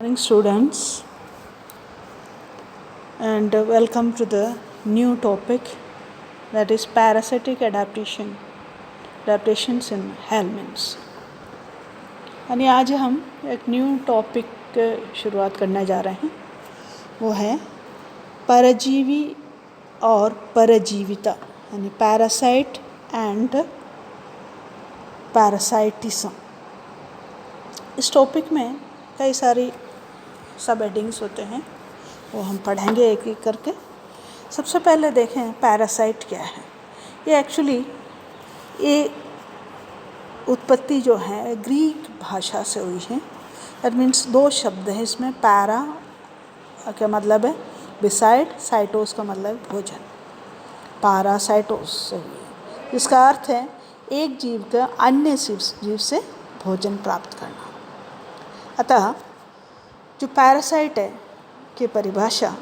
Morning students, and welcome to the new topic, that is parasitic adaptations in helminths. यानी आज हम एक new topic शुरुआत करने जा रहे हैं, वो है परजीवी और परजीविता, यानी पैरासाइट एंड पैरासाइटिज्म। इस टॉपिक में कई सारी सब हेडिंग्स होते हैं, वो हम पढ़ेंगे एक एक करके। सबसे पहले देखें पैरासाइट क्या है। ये एक्चुअली ये उत्पत्ति जो है ग्रीक भाषा से हुई है। दैट मीन्स दो शब्द हैं इसमें। पैरा का मतलब है बिसाइड, साइटोस का मतलब है भोजन। पैरासाइटोस से हुई है, जिसका अर्थ है एक जीव का अन्य जीव से भोजन प्राप्त करना। अतः जो पैरासाइट है की परिभाषा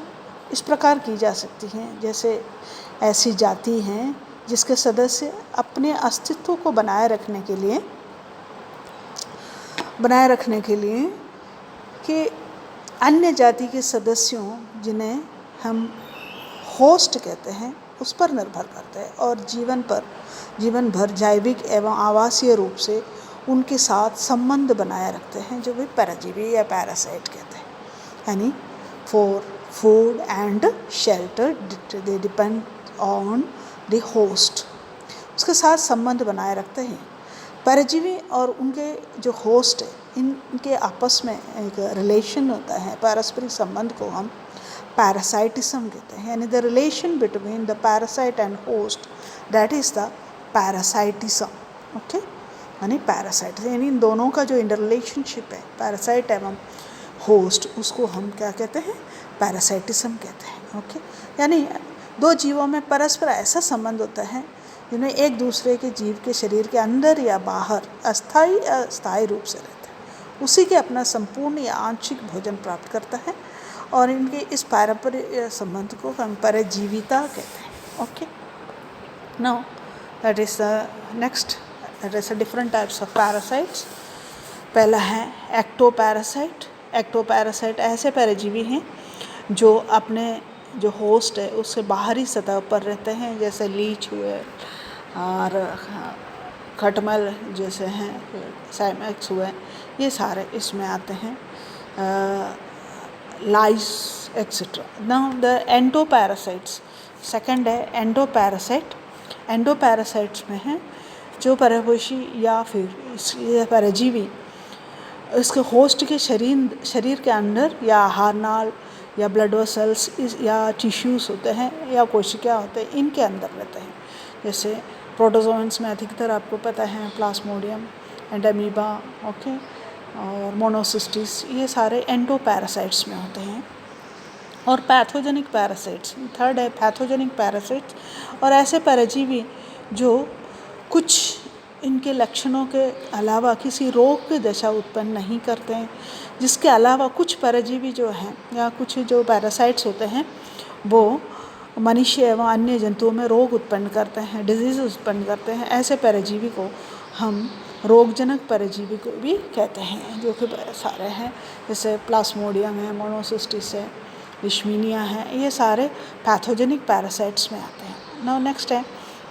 इस प्रकार की जा सकती है, जैसे ऐसी जाति हैं जिसके सदस्य अपने अस्तित्व को बनाए रखने के लिए कि अन्य जाति के सदस्यों, जिन्हें हम होस्ट कहते हैं, उस पर निर्भर करते हैं और जीवन भर जैविक एवं आवासीय रूप से उनके साथ संबंध बनाए रखते हैं, जो भी परजीवी या पैरासाइट कहते हैं। यानी for food and shelter they depend on the host, उसके साथ संबंध बनाए रखते हैं। परजीवी और उनके जो होस्ट है, इनके आपस में एक रिलेशन होता है, पारस्परिक संबंध को हम पैरासाइटिज्म कहते हैं। यानी the relation between the parasite and host, that is the parasitism. Okay, यानी पैरासाइट यानी इन दोनों का जो इंटर रिलेशनशिप है, पैरासाइट एवं होस्ट, उसको हम क्या कहते हैं? पैरासाइटिज्म कहते हैं। ओके, यानी दो जीवों में परस्पर ऐसा संबंध होता है जिनमें एक दूसरे के जीव के शरीर के अंदर या बाहर अस्थायी रूप से रहते हैं, उसी के अपना संपूर्ण या आंशिक भोजन प्राप्त करता है, और इनके इस पारंपरिक संबंध को हम परजीविता कहते हैं। Okay, now that is the next, that is different types of parasites. पहला है एक्टोपैरासाइट। एक्टोपैरासाइट ऐसे परजीवी हैं जो अपने जो होस्ट है उससे बाहरी सतह पर रहते हैं, जैसे लीच हुए और खटमल जैसे हैं, साइमैक्स हुए, ये सारे इसमें आते हैं, lice et cetera. Now the endoparasites, second है एंडोपैरासाइट। एंडोपैरासाइट्स में है जो परपोषी या फिर परजीवी इसके होस्ट के शरीर के अंदर या आहार नाल या ब्लड वेसल्स या टिश्यूज़ होते हैं या कोशिका होते हैं, इनके अंदर रहते हैं। जैसे प्रोटोजोएंस में अधिकतर आपको पता है प्लाज्मोडियम एंड अमीबा, ओके, और मोनोसिस्टिस, ये सारे एंडोपैरासाइट्स में होते हैं। और पैथोजेनिक पैरासाइट्स, थर्ड है पैथोजेनिक पैरासाइट्स, और ऐसे परजीवी जो कुछ इनके लक्षणों के अलावा किसी रोग की दशा उत्पन्न नहीं करते हैं, जिसके अलावा कुछ परजीवी जो हैं या कुछ जो पैरासाइट्स होते हैं वो मनुष्य एवं अन्य जंतुओं में रोग उत्पन्न करते हैं, डिजीज उत्पन्न करते हैं। ऐसे परजीवी को हम रोगजनक परजीवी को भी कहते हैं, जो कि सारे हैं, जैसे प्लाज्मोडियम है, मोनोसिस्टिस है, लिशमीनिया है, ये सारे पैथोजेनिक पैरासाइट्स में आते हैं। नाउ नेक्स्ट है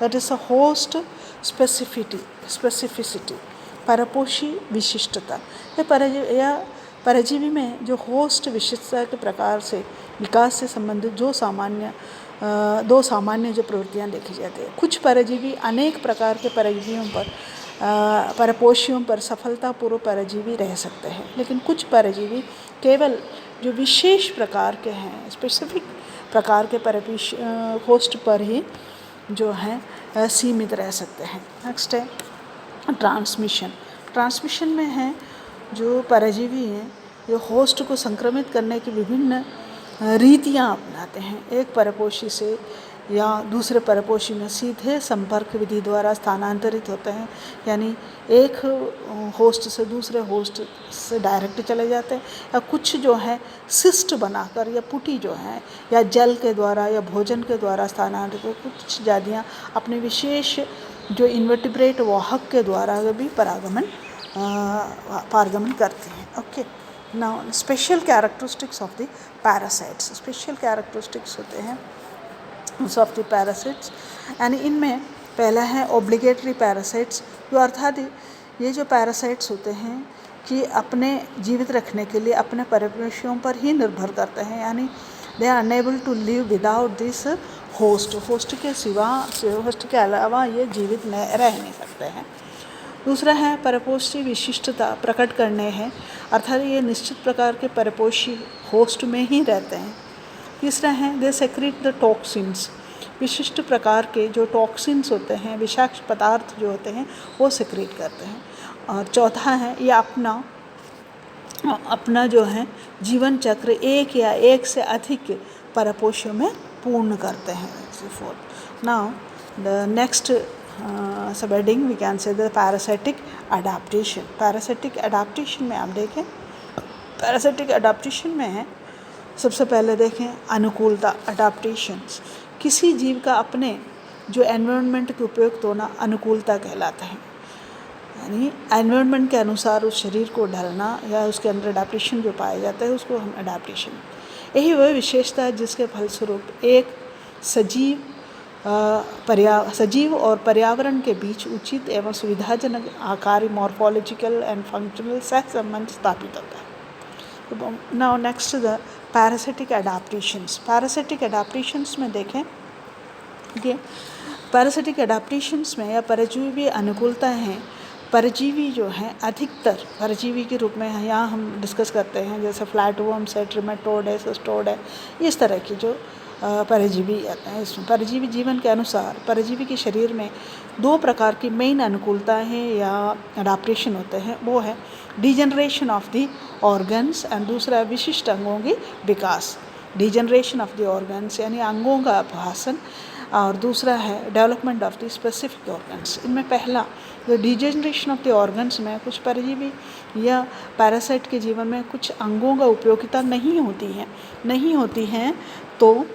that is a host specificity, परपोषी विशिष्टता। या परजीवी में जो होस्ट विशिष्टता के प्रकार से विकास से संबंधित दो सामान्य जो प्रवृत्तियाँ देखी जाती है। कुछ परजीवी अनेक प्रकार के परपोषियों पर सफलतापूर्वक परजीवी रह सकते हैं, लेकिन कुछ परजीवी केवल जो विशेष प्रकार के हैं, स्पेसिफिक प्रकार के होस्ट पर ही जो हैं सीमित रह सकते हैं। नेक्स्ट है ट्रांसमिशन में है जो परजीवी हैं जो होस्ट को संक्रमित करने की विभिन्न रीतियाँ अपनाते हैं। एक परपोषी से या दूसरे परपोषी में सीधे संपर्क विधि द्वारा स्थानांतरित होते हैं, यानी एक होस्ट से दूसरे होस्ट से डायरेक्ट चले जाते हैं, या कुछ जो है सिस्ट बनाकर या पुटी जो है या जल के द्वारा या भोजन के द्वारा स्थानांतरित, कुछ जातियाँ अपने विशेष जो इन्वर्टिब्रेट वाहक के द्वारा भी पारगमन करती हैं। Okay, now special characteristics of the parasites, special characteristics होते हैं ऑफ द पैरासाइट्स, यानी इनमें पहला है ऑब्लिगेटरी पैरासाइट्स, जो अर्थात ये जो पैरासाइट्स होते हैं कि अपने जीवित रखने के लिए अपने परिवेशियों पर ही निर्भर करते हैं, यानी they are unable to live without this host, host के सिवा, होस्ट के अलावा ये जीवित रह नहीं सकते हैं। दूसरा है परपोषी विशिष्टता प्रकट करने हैं, अर्थात ये निश्चित प्रकार के परपोषी होस्ट में ही रहते हैं। तीसरा है दे सेक्रेट द टॉक्सिन्स, विशिष्ट प्रकार के जो टॉक्सिन्स होते हैं, विषाक्त पदार्थ जो होते हैं वो सेक्रेट करते हैं। और चौथा है ये अपना जो है जीवन चक्र एक या एक से अधिक परपोषियों में पूर्ण करते हैं। Now the next subheading we can say the parasitic adaptation. Parasitic adaptation में आप देखें, पैरासिटिक अडाप्टेशन में है सबसे पहले देखें अनुकूलता अडाप्टेशंस, किसी जीव का अपने जो एनवायरनमेंट के उपयुक्त होना अनुकूलता कहलाता है, यानी एनवायरनमेंट के अनुसार उस शरीर को ढलना या उसके अंदर अडाप्टेशन जो पाया जाता है उसको हम अडाप्टेशन, यही वह विशेषता है जिसके फलस्वरूप एक सजीव और पर्यावरण के बीच उचित एवं सुविधाजनक आकारी मॉर्फोलॉजिकल एंड फंक्शनल सहसंबंध स्थापित होता है। Now next the parasitic adaptations. Parasitic adaptations में देखें कि पैरासिटिक अडाप्टेशंस में या परजीवी अनुकूलता है, परजीवी जो हैं अधिकतर परजीवी के रूप में यहाँ हम डिस्कस करते हैं, जैसे फ्लैटवर्म्स है, ट्रिमेटोड है, सिस्टोड है, इस तरह की जो परजीवी आते हैं। इसमें परजीवी जीवन के अनुसार परजीवी के शरीर में दो प्रकार की मेन अनुकूलता है या अडाप्टेशन होते हैं, वो है degeneration of the organs and दूसरा विशिष्ट अंगों की विकास, डिजनरेशन ऑफ द ऑर्गन्स यानी अंगों का अपहासन, और दूसरा है development of the specific organs. इनमें पहला जो डिजनरेशन ऑफ द ऑर्गन्स में कुछ परजीवी या पैरासाइट के जीवन में कुछ अंगों का उपयोगिता नहीं होती हैं तो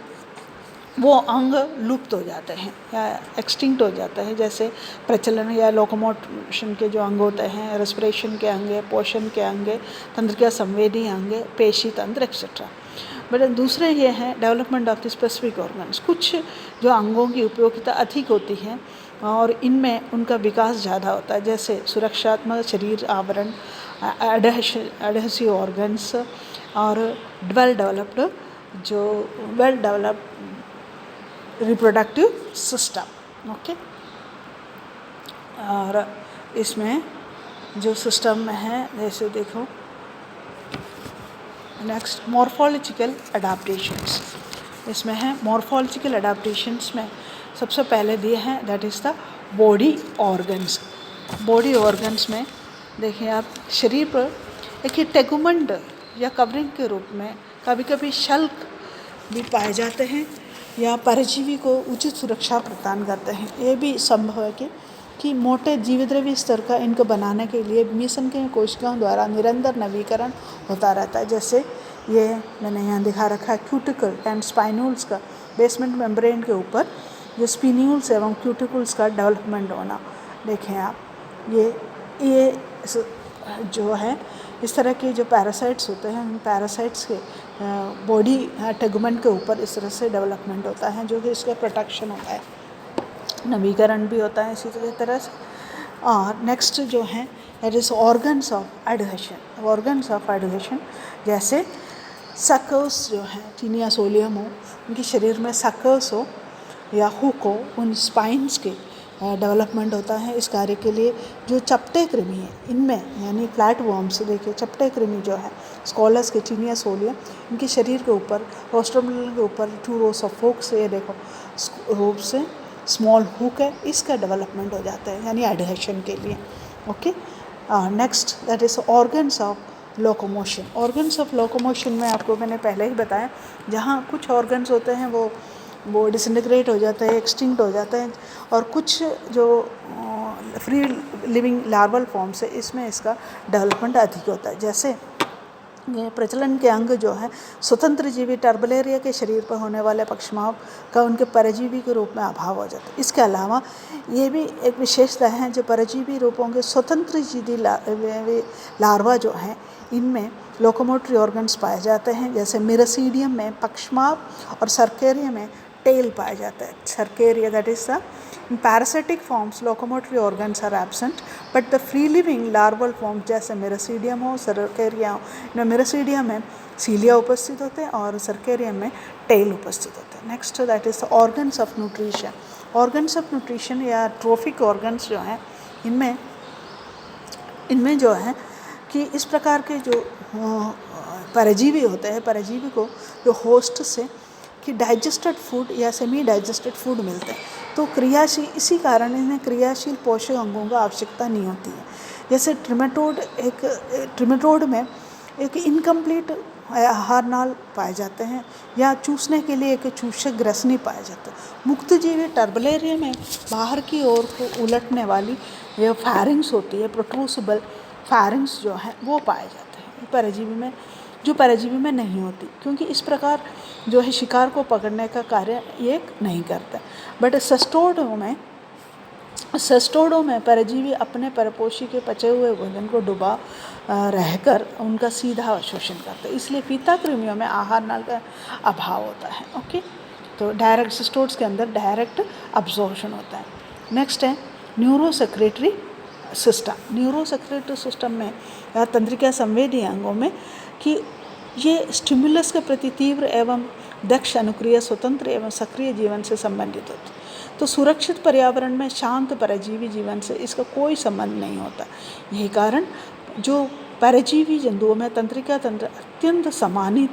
वो अंग लुप्त हो जाते हैं या एक्सटिंक्ट हो जाते हैं, जैसे प्रचलन या लोकोमोशन के जो अंग होते हैं, रेस्पिरेशन के अंग, पोषण के अंग, तंत्रिका संवेदी अंग, पेशी तंत्र एक्सेट्रा। बट दूसरे ये हैं development of the specific organs, कुछ जो अंगों की उपयोगिता अधिक होती है और इनमें उनका विकास ज़्यादा होता है, जैसे सुरक्षात्मक शरीर आवरण, एडहेसिव ऑर्गन्स और well developed reproductive system. Okay, और इसमें जो सिस्टम में है जैसे देखो नेक्स्ट मॉर्फोलॉजिकल अडाप्टेशंस, इसमें है मॉर्फोलॉजिकल अडाप्टेशंस में सबसे पहले दिए हैं that is the body organs. Body organs में देखिए आप शरीर पर एक टेगुमेंट या कवरिंग के रूप में कभी कभी शल्क भी पाए जाते हैं या परजीवी को उचित सुरक्षा प्रदान करते हैं। ये भी संभव है कि मोटे जीवद्रव्य स्तर का इनको बनाने के लिए मिशन के कोशिकाओं द्वारा निरंतर नवीकरण होता रहता है, जैसे ये मैंने यहाँ दिखा रखा है क्यूटिकल एंड स्पाइन्यूल्स का बेसमेंट मेम्ब्रेन के ऊपर जो स्पिन्यूल्स एवं क्यूटिकल्स का डेवलपमेंट होना। देखें आप ये जो है इस तरह के जो पैरासाइट्स होते हैं उन पैरासाइट्स के बॉडी टेगुमेंट के ऊपर इस तरह से डेवलपमेंट होता है जो कि इसका प्रोटेक्शन होता है, नवीकरण भी होता है इसी तरह से। और नेक्स्ट जो है it is organs of adhesion. Organs of adhesion जैसे सक्कर्स जो हैं टीनिया सोलियम हो, उनके शरीर में सक्कर्स हो या हुक हो, उन स्पाइन्स के डेवलपमेंट होता है। इस कार्य के लिए जो चपटे कृमि है इनमें यानी फ्लैटवर्म्स, देखिए चपटे कृमि जो है स्कॉलस के टीनिया सोलियम, इनके शरीर के ऊपर रोस्ट्रोमल के ऊपर 2 rows ऑफ हुक्स, ये देखो रूप से स्मॉल हुक है, इसका डेवलपमेंट हो जाता है यानी एडहेशन के लिए। Okay, next that is organs of locomotion. Organs of locomotion में आपको मैंने पहले ही बताया, जहाँ कुछ ऑर्गन्स होते हैं वो डिसइंटीग्रेट हो जाता है, एक्सटिंक्ट हो जाता है, और कुछ जो फ्री लिविंग लार्वल फॉर्म्स है इसमें इसका डेवलपमेंट अधिक होता है। जैसे ये प्रचलन के अंग जो है स्वतंत्र जीवी टर्बलेरिया के शरीर पर होने वाले पक्षमाव का उनके परजीवी के रूप में अभाव हो जाता है। इसके अलावा ये भी एक विशेषता है जो परजीवी रूपों के स्वतंत्र जीवी लार्वा जो हैं इनमें लोकोमोटरी ऑर्गन्स पाए जाते हैं, जैसे मिरसीडियम में पक्षमाप और सर्केरिया में टेल पाए जाते हैं. Cercaria, that is the in parasitic forms locomotory organs are absent, but the free living larval forms जैसे मिरसीडियम हो, सर्केरिया हो, इनमें मिरसीडियम में सीलिया उपस्थित होते हैं और सर्केरियम में टेल उपस्थित होते हैं. Next that is the organs of nutrition. Organs of nutrition या ट्रोफिक ऑर्गन्स जो हैं, इनमें जो है कि इस प्रकार के जो परजीवी होते हैं, परजीवी को जो होस्ट से कि डाइजेस्टेड फूड या सेमी डाइजेस्टेड फूड मिलते हैं, तो क्रियाशील, इसी कारण इन्हें क्रियाशील पोषक अंगों का आवश्यकता नहीं होती है. जैसे ट्रिमेटोड में एक इनकम्प्लीट आहार नाल पाए जाते हैं या चूसने के लिए एक चूषक ग्रसनी पाए जाते हैं. मुक्तजीवी टर्बलेरिया में बाहर की ओर को उलटने वाली यह फैरिंग्स होती है, प्रोट्रूसिबल फैरिंग्स जो है वो पाए जाते हैं परजीवी में, जो परजीवी में नहीं होती, क्योंकि इस प्रकार जो है शिकार को पकड़ने का कार्य ये नहीं करता. बट सस्टोडो में परजीवी अपने परपोषी के पचे हुए भोजन को डुबा रहकर उनका सीधा शोषण करते हैं, इसलिए फीता कृमियों में आहार नाल का अभाव होता है. ओके, तो डायरेक्ट सिस्टोड्स के अंदर डायरेक्ट अब्जॉर्प्शन होता है. नेक्स्ट है न्यूरोसेक्रेटरी सिस्टम. न्यूरोसेक्रेटरी सिस्टम में या तंत्रिका संवेदी अंगों में कि ये स्टिमुलस के प्रति तीव्र एवं दक्ष अनुक्रिया, स्वतंत्र एवं सक्रिय जीवन से संबंधित होती है. तो सुरक्षित पर्यावरण में शांत परजीवी जीवन से इसका कोई संबंध नहीं होता. यही कारण जो परजीवी जंतुओं में तंत्रिका तंत्र अत्यंत समानित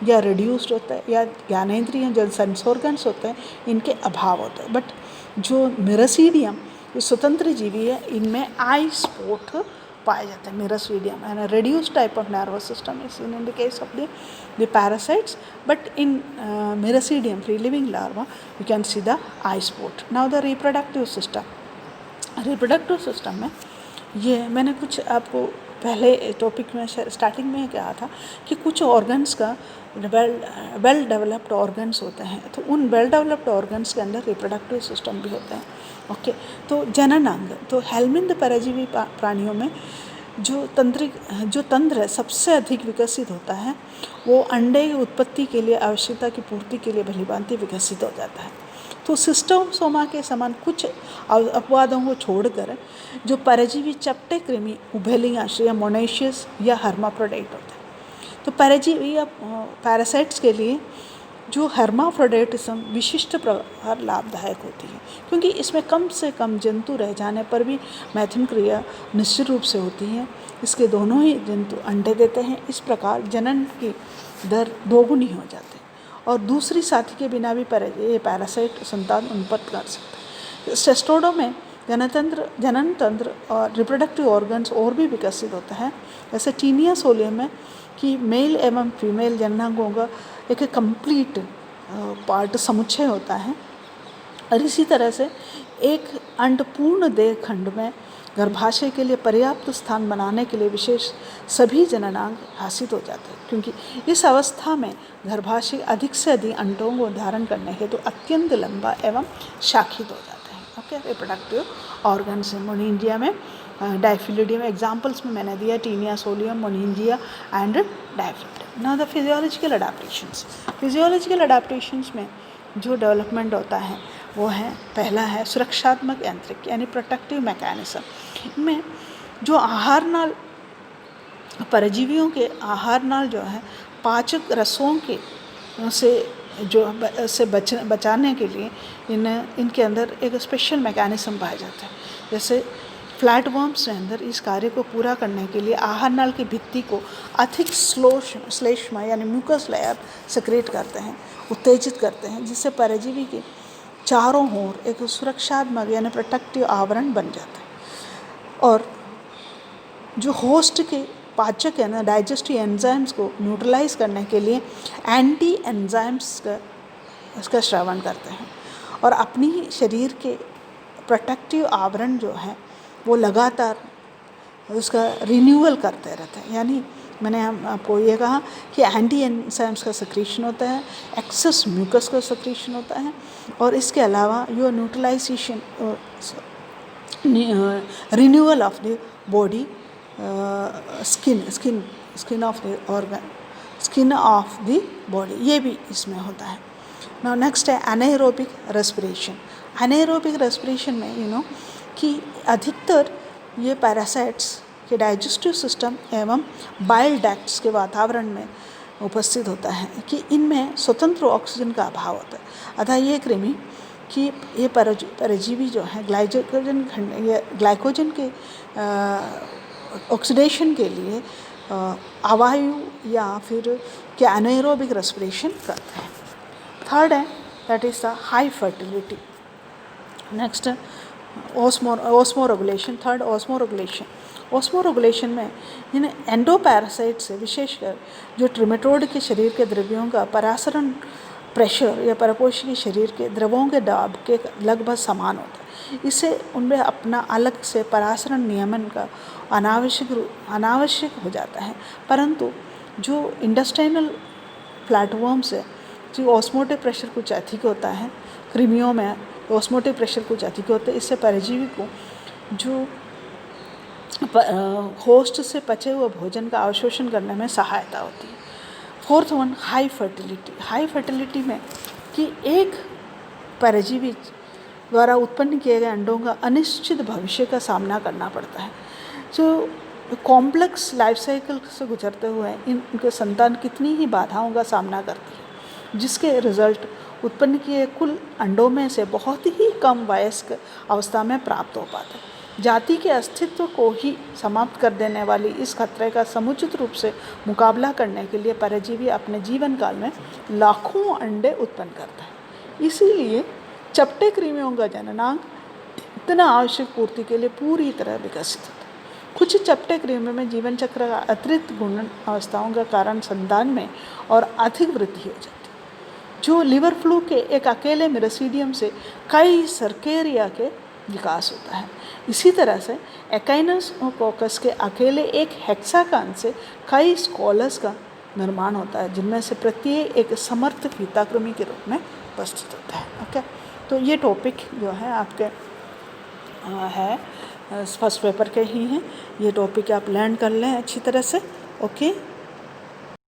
या रिड्यूस्ड होता है, या ज्ञानेंद्रिय जो सेंस ऑर्गन्स होते हैं इनके अभाव होता है. बट जो मिरसीडियम जो स्वतंत्र जीवी है, इनमें आई स्पॉट पाए जाते हैं. मिरसीडियम and reduced type of nervous system is in the case of the parasites, but in Miracidium free living larva you can see the eye spot. Now the reproductive system में ये मैंने कुछ आपको पहले टॉपिक में स्टार्टिंग में कहा था कि कुछ ऑर्गन्स का वेल डेवलप्ड ऑर्गन्स होते हैं, तो उन वेल डेवलप्ड ऑर्गन्स के अंदर रिप्रोडक्टिव सिस्टम भी होते हैं. ओके, तो जनन अंग, तो हेलमिंद परजीवी प्राणियों में जो तंत्र सबसे अधिक विकसित होता है वो अंडे की उत्पत्ति के लिए आवश्यकता की पूर्ति के लिए भलीभांति विकसित हो जाता है. तो सिस्टोसोमा के समान कुछ अपवादों को छोड़कर जो परजीवी चपटे कृमि उभयलिंगाश्रय या मोनेशियस या हर्माफ्रोडाइट होते हैं. तो परजीवी या पैरासाइट्स के लिए जो हर्माफ्रोडाइटिज्म विशिष्ट प्रकार लाभदायक होती है, क्योंकि इसमें कम से कम जंतु रह जाने पर भी मैथुन क्रिया निश्चित रूप से होती है. इसके दोनों ही जंतु अंडे देते हैं. इस प्रकार जनन की दर दोगुनी हो जाती है और दूसरी साथी के बिना भी ये पैरासाइट संतान उत्पन्न कर सकते हैं. टेस्टोडो में जनन तंत्र और रिप्रोडक्टिव ऑर्गन्स और भी विकसित होता है. जैसे टीनिया सोलियम में कि मेल एवं फीमेल जननांगों का एक कंप्लीट पार्ट समुच्चय होता है, और इसी तरह से एक अंड पूर्ण देह खंड में गर्भाशय के लिए पर्याप्त स्थान बनाने के लिए विशेष सभी जननांग हासिल हो जाते हैं, क्योंकि इस अवस्था में गर्भाशय अधिक से अधिक अंडों को धारण करने हेतु अत्यंत लंबा एवं शाखित हो जाता है. ओके, रिप्रोडक्टिव ऑर्गन्स मोनिंजिया में डाइफिलिडियम एग्जाम्पल्स में मैंने दिया Taenia solium, Moniezia and Diphyllidium. Now the physiological adaptations में जो डेवलपमेंट होता है वो है, पहला है सुरक्षात्मक यांत्रिक यानी प्रोटेक्टिव मैकेनिज्म. इनमें जो आहार नाल परजीवियों के आहार नाल जो है पाचक रसों के से बचाने के लिए इनके अंदर एक स्पेशल मैकेनिज्म पाया जाता है. जैसे फ्लैट वर्म्स के अंदर इस कार्य को पूरा करने के लिए आहार नाल की भित्ति को अधिक श्लेष्मा यानी म्यूकस लेयर सक्रिएट करते हैं, उत्तेजित करते हैं, जिससे परजीवी के चारों ओर एक सुरक्षात्मक यानी प्रोटेक्टिव आवरण बन जाता है. और जो होस्ट के पाचक है ना, डाइजेस्टिव एंजाइम्स को न्यूट्रलाइज करने के लिए एंटी एंजाइम्स का श्रवण करते हैं और अपनी शरीर के प्रोटेक्टिव आवरण जो है वो लगातार उसका रिन्यूअल करते रहते हैं. यानी मैंने आपको ये कहा कि एंटी एंजाइम्स का सक्रीशन होता है, एक्सेस म्यूकस का सक्रीशन होता है, और इसके अलावा यो neutralisation renewal of the body skin skin of the organ, skin of the body, ये भी इसमें होता है। नाउ नेक्स्ट है एनाएरोबिक रेस्पिरेशन। एनाएरोबिक रेस्पिरेशन में कि अधिकतर ये पैरासाइट्स के डाइजेस्टिव सिस्टम एवं बाइल डक्ट्स के वातावरण में उपस्थित होता है कि इनमें स्वतंत्र ऑक्सीजन का अभाव होता है। अतः ये कृमि कि ये परजीवी जो है ग्लाइकोजन के ऑक्सीडेशन के लिए अवायु या फिर क्या एनाएरोबिक रेस्पिरेशन करते हैं। थर्ड है that is the high fertility. Next osmoregulation. Third osmoregulation. Osmoregulation में इन एंडोपैरासाइट से विशेषकर जो ट्रिमेटोड के शरीर के द्रव्यों का परासरण प्रेशर या परपोषी के शरीर के द्रवों के दाब के लगभग समान होता है। इससे उनमें अपना अलग से परासरण नियमन का अनावश्यक हो जाता है। परंतु जो इंटेस्टाइनल फ्लैटवर्म्स है, जो ऑस्मोटिव प्रेशर कुछ अधिक होता है, कृमियों में ऑस्मोटिव प्रेशर कुछ अधिक होता है। इससे परजीवी को जो होस्ट से पचे हुए भोजन का अवशोषण करने में सहायता होती है। Fourth one high fertility. High fertility में कि एक परजीवी द्वारा उत्पन्न किए गए अंडों का अनिश्चित भविष्य का सामना करना पड़ता है। जो कॉम्प्लेक्स लाइफ साइकिल से गुजरते हुए इनके संतान कितनी ही बाधाओं का सामना करती है, जिसके रिजल्ट उत्पन्न किए कुल अंडों में से बहुत ही कम वयस्क अवस्था में प्राप्त हो पाते हैं। जाति के अस्तित्व को ही समाप्त कर देने वाली इस खतरे का समुचित रूप से मुकाबला करने के लिए परजीवी अपने जीवन काल में लाखों अंडे उत्पन्न करता है। इसीलिए चपटे कृमियों का जननांग इतना आवश्यक पूर्ति के लिए पूरी तरह विकसित होता है। कुछ चपटे कृमियों में जीवन चक्र का अतिरिक्त गुण अवस्थाओं का कारण संतान में और अधिक वृद्धि हो जाती है। जो लिवर फ्लू के एक अकेले मेरेसिडियम से कई सर्केरिया के विकास होता है। इसी तरह से एकाइनस कोकस के अकेले एक हेक्साकान से कई स्कॉलस का निर्माण होता है, जिनमें से प्रत्येक एक समर्थ फीताकृमि के रूप में उपस्थित होता है। ओके, तो ये टॉपिक जो है आपके है फर्स्ट पेपर के ही हैं। ये टॉपिक आप लर्न कर लें अच्छी तरह से। ओके।